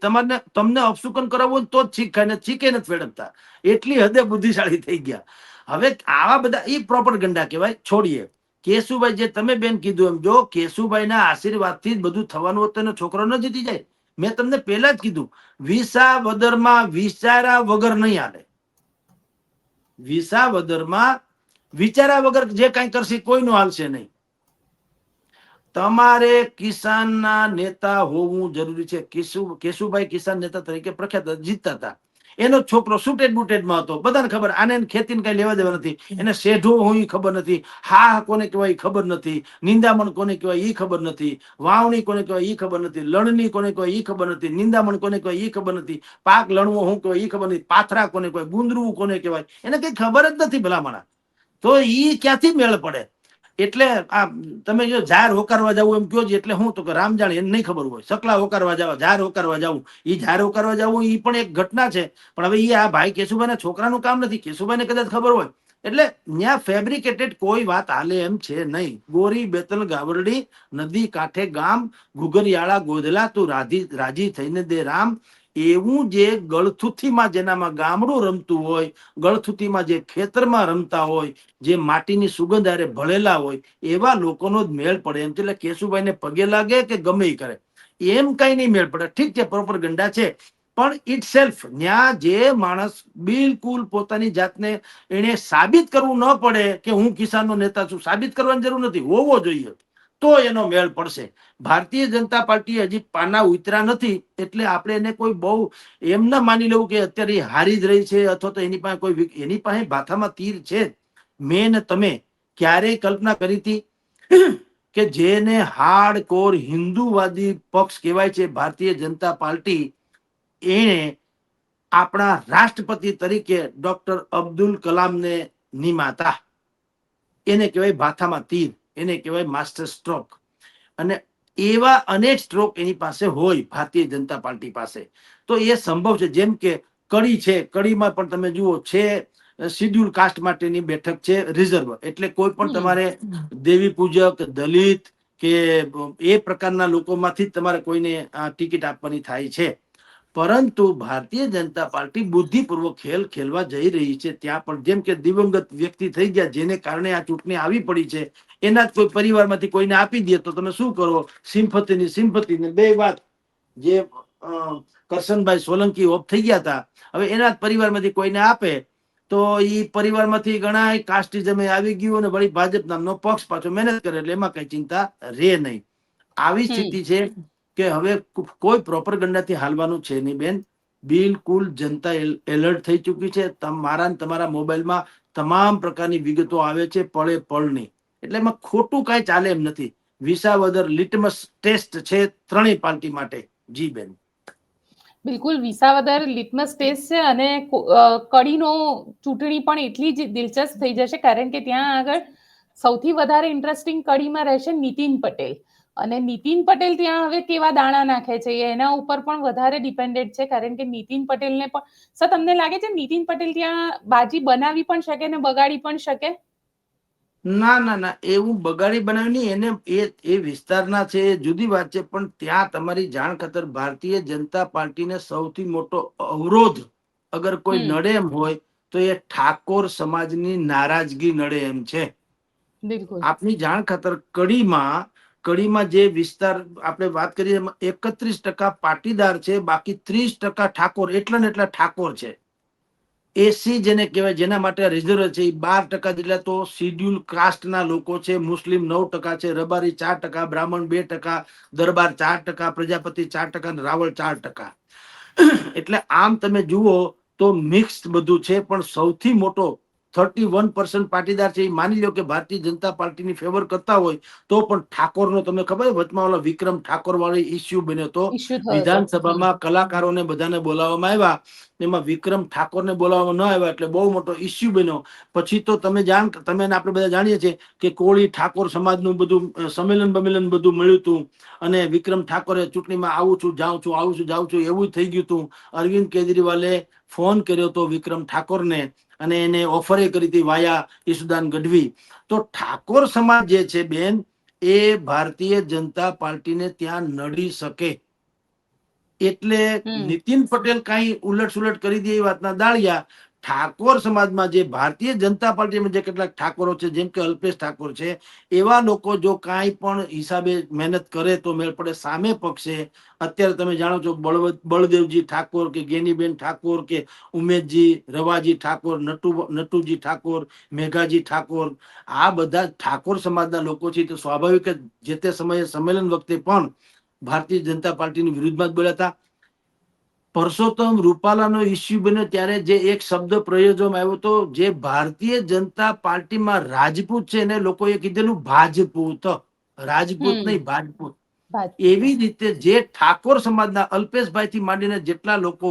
તમને અપશુકન કરાવવું તો જ છીક ખાય ને, છીકે નથી વેડપતા. એટલી હદે બુદ્ધિશાળી થઈ ગયા. હવે આવા બધા એ પ્રોપેગેન્ડા કહેવાય. છોડીએ. કેશુભાઈ જે તમે બેન કીધું એમ, જો કેશુભાઈના આશીર્વાદથી જ બધું થવાનું હોત તો એનો છોકરો ન જીતી જાય. મેં તમને પહેલા જ કીધું, વિસાવદરમાં વિચારા વગર નહીં હાલે. વિસાવદરમાં વિચારા વગર જે કઈ કરશે કોઈનું હાલશે નહીં. તમારે કિસાનના નેતા હોવું જરૂરી છે. કેશુભાઈ કિસાન નેતા તરીકે પ્રખ્યાત જીતતા હતા. એનો છોકરો સુટેડ બુટેડમાં હતો, બધાને ખબર. આને ખેતીને કઈ લેવા દેવા નથી. એને શેઢો હું ખબર નથી, હા કોને કહેવાય ખબર નથી, નિંદામણ કોને કહેવાય એ ખબર નથી, વાવણી કોને કહેવાય એ ખબર નથી, લણણી કોને કહેવાય એ ખબર નથી, નિંદામણ કોને કહેવાય એ ખબર નથી, પાક લણવો હું કહેવાય એ ખબર નથી, પાથરા કોને કહેવાય, ગુંદરવું કોને કહેવાય એને કઈ ખબર જ નથી ભલામણા. તો ઈ ક્યાંથી મેળ પડે? એટલે આ તમે જો ઝાર હોકારવા જવું એમ કહો છો, એટલે હું તો કે રામ જાણે એને નહીં ખબર હોય. સકલા હોકારવા જવા, ઝાર હોકારવા જવું, એ ઝાર હોકારવા જવું એ પણ એક ઘટના છે. પણ હવે એ આ ભાઈ કેશુભાઈના છોકરાનું કામ નથી. કેશુભાઈને કદાચ ખબર હોય. એટલે ત્યાં ફેબ્રિકેટેડ કોઈ વાત હાલે એમ છે નહીં. ગોરી બેતલ ગાવરડી નદી કાંઠે ગામ, ઘુગરિયાળા ગોધલા તું રાજી થઈને દે રામ. એવું જે ગળથુથીમાં જેનામાં ગામડું રમતું હોય, ગળથુથીમાં જે ખેતરમાં રમતા હોય, જે માટીની સુગંધ હારે ભળેલા હોય, એવા લોકોનો જ મેળ પડે એમ છે. એટલે કેશુભાઈને પગે લાગે કે ગમે ઈ કરે એમ કઈ નહીં મેળ પડે. ઠીક છે, પ્રોપર ગંડા છે, પણ ઇટ સેલ્ફ ન્યા જે માણસ બિલકુલ પોતાની જાતને એને સાબિત કરવું ન પડે કે હું કિસાનનો નેતા છું, સાબિત કરવાની જરૂર નથી, હોવો જોઈએ તો એનો મેળ પડશે. ભારતીય જનતા પાર્ટી હજી પાના ઉતર્યા નથી, એટલે આપણે એને કોઈ બહુ એમ ના માની લેવું કે અત્યારે એ હારી જ રહી છે અથવા તો એની પાસે કોઈ એની પાસે ભાથામાં તીર છે. મેં ને તમે ક્યારેય કલ્પના કરી હતી કે જેને હાર્ડ કોર હિન્દુવાદી પક્ષ કહેવાય છે ભારતીય જનતા પાર્ટી, એને આપણા રાષ્ટ્રપતિ તરીકે ડોક્ટર અબ્દુલ કલામને નિમાતા, એને કહેવાય ભાથામાં તીર, એને કહેવાય માસ્ટર સ્ટ્રોક. અને એવા અનેક સ્ટ્રોક એની પાસે હોય ભારતીય જનતા પાર્ટી પાસે, તો એ સંભવ છે. જેમ કે કડી છે, કડીમાં પણ તમે જુઓ છે શિડ્યુલ કાસ્ટ માટેની બેઠક છે રિઝર્વ, એટલે કોઈ પણ તમારે દેવી પૂજક, દલિત કે એ પ્રકારના લોકોમાંથી જ તમારે કોઈને ટિકિટ આપવાની થાય છે. પરંતુ ભારતીય જનતા પાર્ટી બુદ્ધિપૂર્વક ખેલ ખેલવા જઈ રહી છે. ત્યાં પણ જેમ કે દિવંગત વ્યક્તિ થઈ ગયા, જેને કારણે આ ચૂંટણી આવી પડી છે, એના જ કોઈ પરિવારમાંથી કોઈને આપી દે તો તમે શું કરો? સિમ્પથીની બે વાત. જે કરશનભાઈ સોલંકી ઓફ થઈ ગયા હતા, હવે એના જ પરિવારમાંથી કોઈને આપે તો એ પરિવારમાંથી ઘણા કાસ્ટિઝમ આવી ગયું અને વળી ભાજપ નામનો પક્ષ પાછો મહેનત કરે, એટલે એમાં કઈ ચિંતા રહે નહીં. આવી સ્થિતિ છે કે હવે કોઈ પ્રોપર ગંડાથી હાલવાનું છે નહીં બેન. બિલકુલ જનતા એલર્ટ થઈ ચૂકી છે. મારા તમારા મોબાઈલમાં તમામ પ્રકારની વિગતો આવે છે પળે પળની, એટલે એમાં ખોટું કઈ ચાલે એમ નથી. વિસાવદર લિટમસ ટેસ્ટ છે ત્રણેય પાર્ટી માટે. જી બેન, બિલકુલ વિસાવદર લિટમસ ટેસ્ટ છે, અને કડીનો ચૂંટણી પણ એટલી જ દિલચસ્પ થઈ જશે, કારણ કે ત્યાં આગળ સૌથી વધારે ઇન્ટરેસ્ટિંગ કડીમાં રહેશે નીતિન પટેલ. અને નીતિન પટેલ ત્યાં હવે કેવા દાણા નાખે છે એના ઉપર પણ વધારે ડિપેન્ડેન્ટ છે, કારણ કે નીતિન પટેલને પણ સર તમને લાગે છે નીતિન પટેલ ત્યાં બાજી બનાવી પણ શકે ને બગાડી પણ શકે? ના ના ના, એવું બગાડી બનાવી નહીં. એને એ વિસ્તારના છે એ જુદી વાત છે, પણ ત્યાં તમારી જાણ ખાતર ભારતીય જનતા પાર્ટીને સૌથી મોટો અવરોધ અગર કોઈ નડે એમ હોય તો એ ઠાકોર સમાજની નારાજગી નડે એમ છે. બિલકુલ. આપની જાણ ખાતર કડીમાં જે વિસ્તાર આપણે વાત કરીએ એમાં 31% પાટીદાર છે, બાકી 30% ઠાકોર. એટલા ને એટલા ઠાકોર છે. એસી જેને કહેવાય, જેના માટે રિઝર્વ છે, એ 12% જેટલા તો શિડ્યુલ કાસ્ટના લોકો છે. મુસ્લિમ 9% છે, રબારી 4%, બ્રાહ્મણ 2%, દરબાર 4%, પ્રજાપતિ 4%, રાવળ 4%. એટલે આમ તમે જુઓ તો મિક્સ બધું છે, પણ સૌથી મોટો 31% પાટીદાર છે. એ માની લો કે ભારતીય જનતા પાર્ટીની ફેવર કરતા હોય તો પણ ઠાકોરનો, તમને ખબર વચમાં ઓલો વિક્રમ ઠાકોર વાળી ઇસ્યુ બન્યો હતો ઇસ્યુ થયો હતો. વિધાનસભામાં, કલાકારોને બધાને બોલાવવામાં આવ્યા, એમાં વિક્રમ ઠાકોરને બોલાવવામાં ન આવ્યા, એટલે બહુ મોટો ઇસ્યુ બન્યો. પછી તો તમે આપણે બધા જાણીએ છીએ કે કોળી ઠાકોર સમાજનું બધું સંમેલન બધું મળ્યું હતું, અને વિક્રમ ઠાકોરે ચૂંટણીમાં આવું છું જાઉં છું, આવું છું જાઉં છું, એવું થઈ ગયું હતું. અરવિંદ કેજરીવાલે ફોન કર્યો હતો વિક્રમ ઠાકોરને, અને એને ઓફરે કરી હતી વાયા ઈસુદાન ગઢવી. તો ઠાકોર સમાજ જે છે બેન, એ ભારતીય જનતા પાર્ટીને ત્યાં નડી શકે. એટલે નીતિન પટેલ કઈ ઉલટ સુલટ કરી દે એ વાતના દાળિયા. ઠાકોર સમાજમાં જે ભારતીય જનતા પાર્ટીમાં જે કેટલાક ઠાકોરો છે, જેમ કે અલ્પેશ ઠાકોર છે, એવા લોકો જો કાંઈ પણ હિસાબે મહેનત કરે તો મેળ પડે. સામે પક્ષે અત્યારે તમે જાણો છો બળદેવજી ઠાકોર કે ગેનીબેન ઠાકોર કે ઉમેશજી રવાજી ઠાકોર, નટુજી ઠાકોર, મેઘાજી ઠાકોર, આ બધા ઠાકોર સમાજના લોકો છે. તો સ્વાભાવિક જ જે તે સમયે સંમેલન વખતે પણ ભારતીય જનતા પાર્ટીની વિરુદ્ધમાં જ બોલ્યા હતા. પરસોત્તમ રૂપાલાનો ઇસ્યુ બન્યો ત્યારે જે એક શબ્દ પ્રયોજવામાં આવ્યો હતો, જે ભારતીય જનતા પાર્ટીમાં રાજપૂત છે એને લોકોએ કીધેલું ભાજપૂત, રાજપૂત નહીં ભાજપૂત. એવી રીતે જે ઠાકોર સમાજના અલ્પેશભાઈ થી માંડીને જેટલા લોકો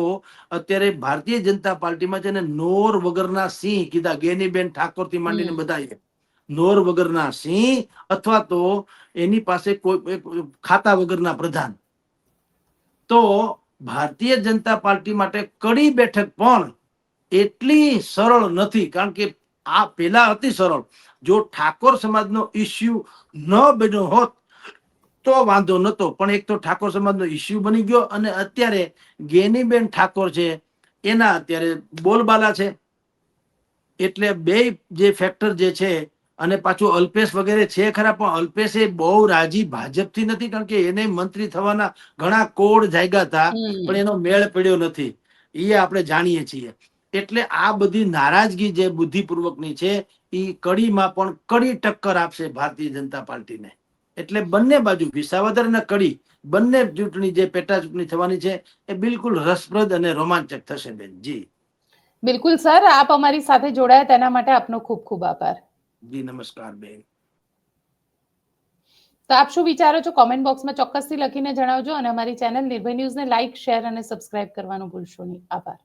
અત્યારે ભારતીય જનતા પાર્ટીમાં છે ને, નોર વગરના સિંહ કીધા. ગેનીબેન ઠાકોર થી માંડીને બધા નોર વગરના સિંહ, અથવા તો એની પાસે કોઈ ખાતા વગરના પ્રધાન. તો ભારતીય જનતા પાર્ટી માટે કડી બેઠક પણ એટલી સરળ નથી, કારણ કે આ પેલા અતિ સરળ. જો ઠાકોર સમાજનો ઇસ્યુ ન બન્યો હોત તો વાંધો નતો, પણ એક તો ઠાકોર સમાજનો ઇસ્યુ બની ગયો અને અત્યારે ગેનીબેન ઠાકોર છે એના અત્યારે બોલબાલા છે. એટલે બે જે ફેક્ટર જે છે, અને પાછું અલ્પેશ વગેરે છે ખરા, પણ અલ્પેશ એ બહુ રાજી ભાજપથી નથી, કારણ કે એને મંત્રી થવાના ઘણા કોડ જાગ્યા હતા, પણ એનો મેળ પડ્યો નથી, એ આપણે જાણીએ છીએ. એટલે આ બધી નારાજગી જે બુદ્ધિપૂર્વકની છે એ કડીમાં પણ કડી ટક્કર આપશે ભારતીય જનતા પાર્ટીને. એટલે બંને બાજુ વિસાવદર અને કડી બંને ચૂંટણી જે પેટા ચૂંટણી થવાની છે એ બિલકુલ રસપ્રદ અને રોમાંચક થશે બેન. જી બિલકુલ સર, આપ અમારી સાથે જોડાયા તેના માટે આપનો ખૂબ ખૂબ આભાર. જી નમસ્કાર બેન. તો આપ શું વિચારો છો કોમેન્ટ બોક્સમાં ચોક્કસથી લખીને જણાવજો, અને અમારી ચેનલ નિર્ભય ન્યૂઝને લાઇક, શેર અને સબસ્ક્રાઇબ કરવાનું ભૂલશો નહીં. આભાર.